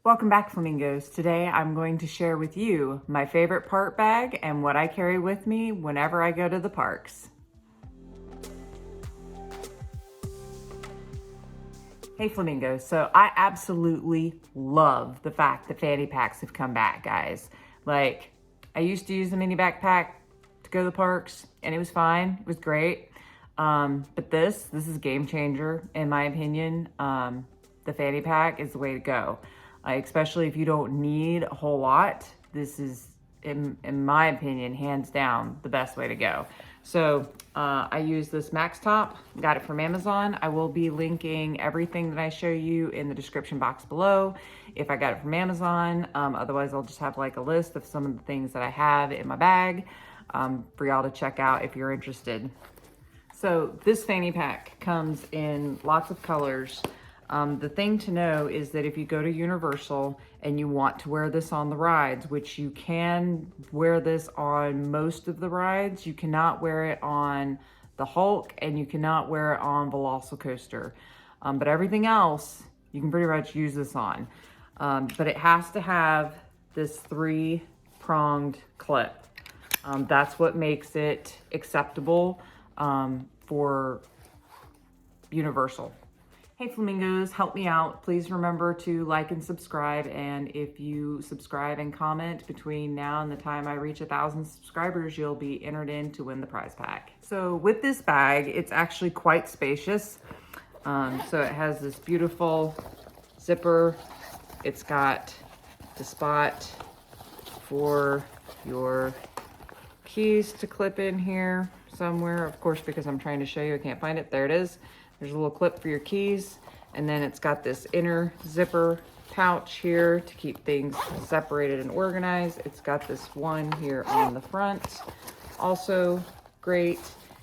Welcome back, Flamingos. Today I'm going to share with you my favorite park bag and what I carry with me whenever I go to the parks. Hey Flamingos, so I absolutely love the fact that fanny packs have come back, guys. Like, I used to use a mini backpack to go to the parks and it was fine, it was great. But this is a game changer in my opinion. The fanny pack is the way to go. Especially if you don't need a whole lot. This is, in my opinion, hands down, the best way to go. So I use this Max Top, got it from Amazon. I will be linking everything that I show you in the description box below if I got it from Amazon. Otherwise, I'll just have like a list of some of the things that I have in my bag for y'all to check out if you're interested. So this fanny pack comes in lots of colors. The thing to know is that if you go to Universal and you want to wear this on the rides, which you can wear this on most of the rides, you cannot wear it on the Hulk and you cannot wear it on Velocicoaster. But everything else, you can pretty much use this on. But it has to have this 3-pronged clip. That's what makes it acceptable for Universal. Hey Flamingos, help me out. Please remember to like and subscribe. And if you subscribe and comment between now and the time I reach 1,000 subscribers, you'll be entered in to win the prize pack. So with this bag, it's actually quite spacious. So it has this beautiful zipper. It's got the spot for your keys to clip in here somewhere. Of course, because I'm trying to show you, I can't find it. There it is. There's a little clip for your keys, and then it's got this inner zipper pouch here to keep things separated and organized. It's got this one here on the front, also great.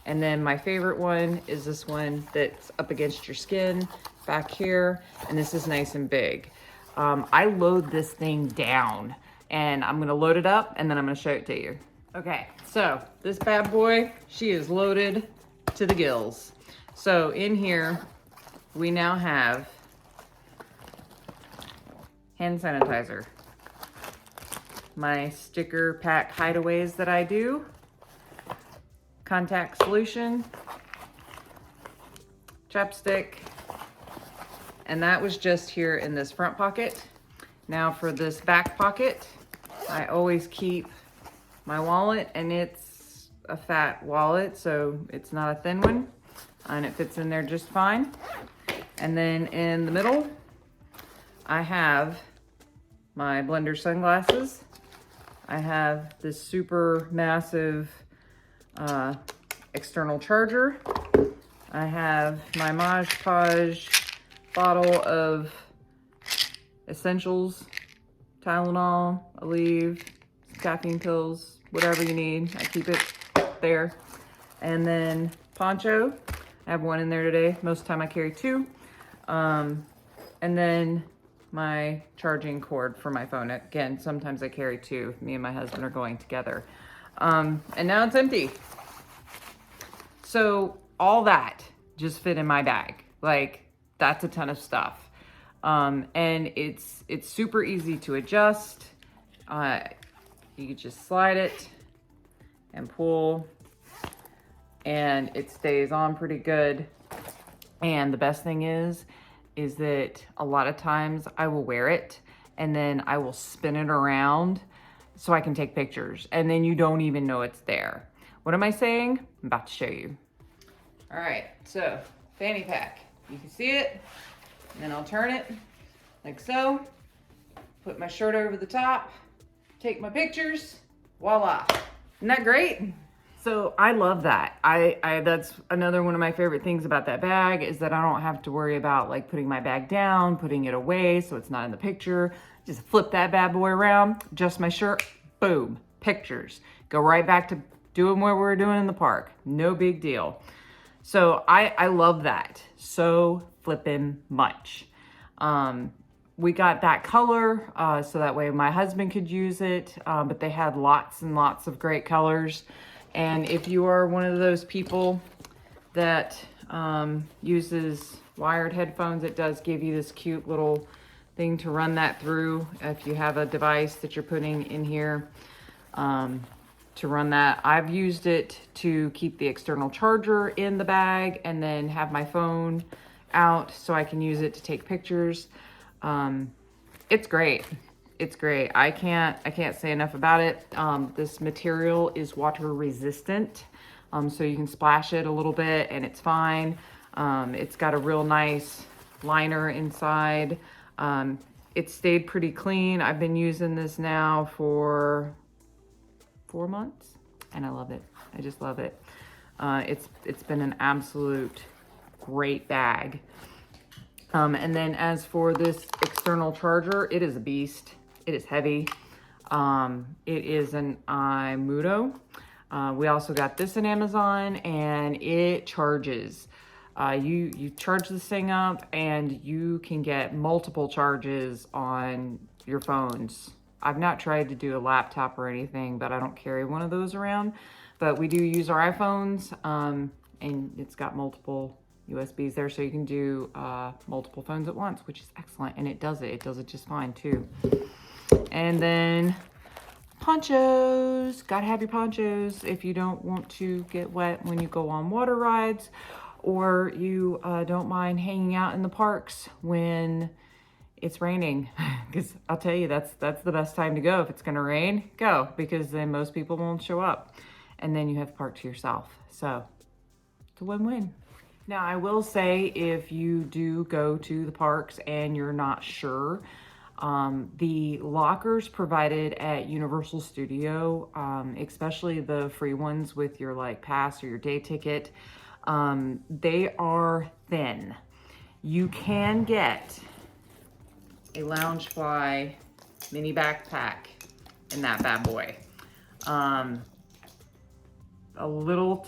And then my favorite one is this one that's up against your skin back here, and this is nice and big. I load this thing down, and I'm gonna load it up, and then I'm gonna show it to you. Okay, so this bad boy, she is loaded to the gills. So in here, we now have hand sanitizer, my sticker pack hideaways that I do, contact solution, chapstick, and that was just here in this front pocket. Now for this back pocket, I always keep my wallet, and it's a fat wallet, so it's not a thin one. And it fits in there just fine. And then in the middle, I have my blender sunglasses. I have this super massive external charger. I have my Mod Podge bottle of essentials, Tylenol, Aleve, caffeine pills, whatever you need. I keep it there. And then poncho. I have one in there today. Most of the time I carry 2. And then my charging cord for my phone. Again, sometimes I carry 2. Me and my husband are going together. And now it's empty. So all that just fit in my bag. Like, that's a ton of stuff. And it's super easy to adjust. You can just slide it and pull, and it stays on pretty good. And the best thing is that a lot of times I will wear it and then I will spin it around so I can take pictures, and then you don't even know it's there. What am I saying? I'm about to show you. All right, so fanny pack. You can see it, and then I'll turn it like so, put my shirt over the top, take my pictures, voila. Isn't that great? So I love that. That's another one of my favorite things about that bag, is that I don't have to worry about like putting my bag down, putting it away so it's not in the picture. Just flip that bad boy around, adjust my shirt, boom, pictures. Go right back to doing what we were doing in the park. No big deal. So I love that so flippin' much. We got that color so that way my husband could use it, but they had lots and lots of great colors. And if you are one of those people that uses wired headphones, it does give you this cute little thing to run that through if you have a device that you're putting in here to run that. I've used it to keep the external charger in the bag and then have my phone out so I can use it to take pictures. It's great. It's great. I can't say enough about it. This material is water resistant, so you can splash it a little bit and it's fine. It's got a real nice liner inside. It stayed pretty clean. I've been using this now for 4 months and I love it. I just love it. It's been an absolute great bag. And then as for this external charger, it is a beast. It is heavy. It is an IWant. We also got this in Amazon and it charges. You charge this thing up and you can get multiple charges on your phones. I've not tried to do a laptop or anything, but I don't carry one of those around. But we do use our iPhones, and it's got multiple USBs there, so you can do multiple phones at once, which is excellent. And it does it just fine too. And then ponchos. Gotta have your ponchos if you don't want to get wet when you go on water rides, or you don't mind hanging out in the parks when it's raining. Because I'll tell you, that's the best time to go. If it's gonna rain, go, because then most people won't show up. And then you have the park to yourself. So it's a win-win. Now, I will say, if you do go to the parks and you're not sure, the lockers provided at Universal Studio, especially the free ones with your like pass or your day ticket, they are thin. You can get a Loungefly mini backpack in that bad boy. A little,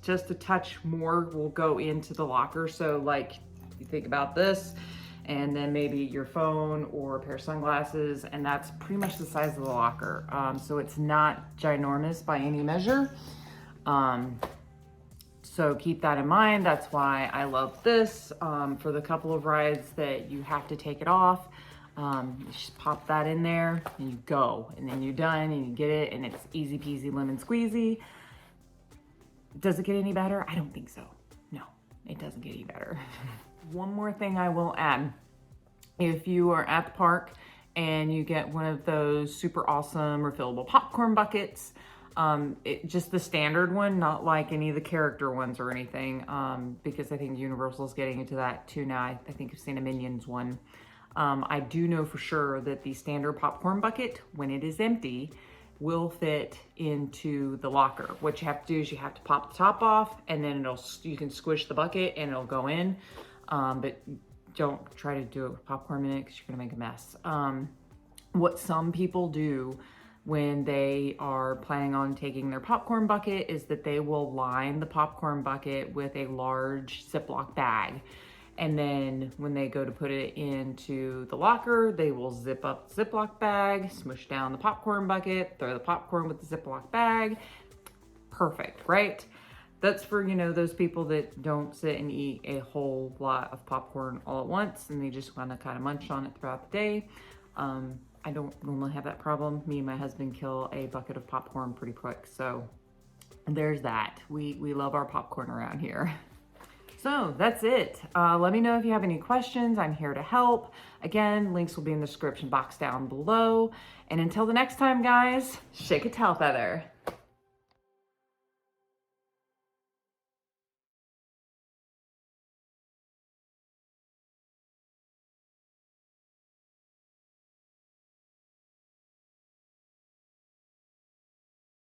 just a touch more will go into the locker. So like, you think about this, and then maybe your phone or a pair of sunglasses, and that's pretty much the size of the locker. So it's not ginormous by any measure. So keep that in mind. That's why I love this. For the couple of rides that you have to take it off, you just pop that in there and you go, and then you're done and you get it, and it's easy peasy lemon squeezy. Does it get any better? I don't think so. No, it doesn't get any better. One more thing I will add. If you are at the park and you get one of those super awesome refillable popcorn buckets, just the standard one, not like any of the character ones or anything, because I think Universal's getting into that too now. I think I've seen a Minions one. I do know for sure that the standard popcorn bucket, when it is empty, will fit into the locker. What you have to do is you have to pop the top off, and then you can squish the bucket and it'll go in. But don't try to do it with popcorn in it, because you're gonna make a mess. What some people do when they are planning on taking their popcorn bucket is that they will line the popcorn bucket with a large Ziploc bag. And then when they go to put it into the locker, they will zip up the Ziploc bag, smush down the popcorn bucket, throw the popcorn with the Ziploc bag. Perfect, right? That's for, those people that don't sit and eat a whole lot of popcorn all at once, and they just want to kind of munch on it throughout the day. I don't normally have that problem. Me and my husband kill a bucket of popcorn pretty quick, so there's that. We love our popcorn around here. So that's it. Let me know if you have any questions. I'm here to help. Again, links will be in the description box down below. And until the next time, guys, shake a tail feather.